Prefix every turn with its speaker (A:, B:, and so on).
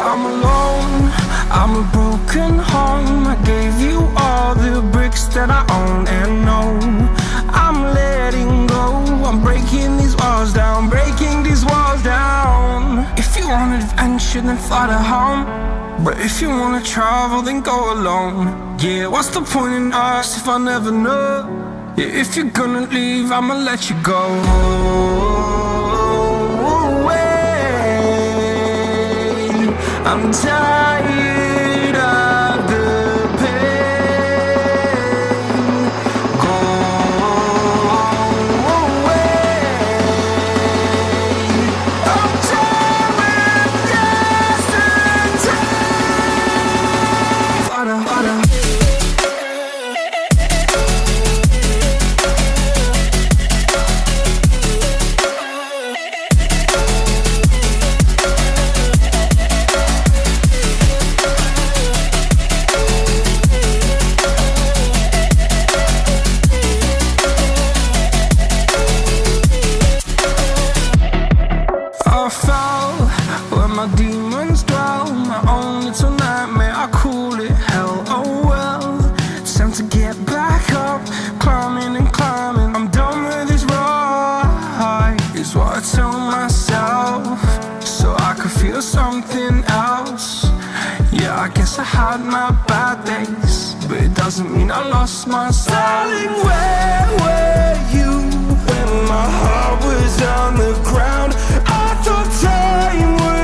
A: I'm alone, I'm a broken home. I gave you all the bricks that I own and know. I'm letting go, I'm breaking these walls down, breaking these walls down. If you want adventure, then fly to home. But if you wanna travel, then go alone. Yeah, what's the point in us if I never know? Yeah, if you're gonna leave, I'ma let you go. I'm tired of the pain. Go away. I'm tired of yesterday. Harder, harder. my demons dwell. My own little nightmare, I call it hell. Oh well, it's time to get back up, climbing and climbing. I'm done with this ride, is what I tell myself, so I could feel something else. Yeah, I guess I had my bad days, but it doesn't mean I lost my style. Darling, where were you when my heart was on the ground? I thought time would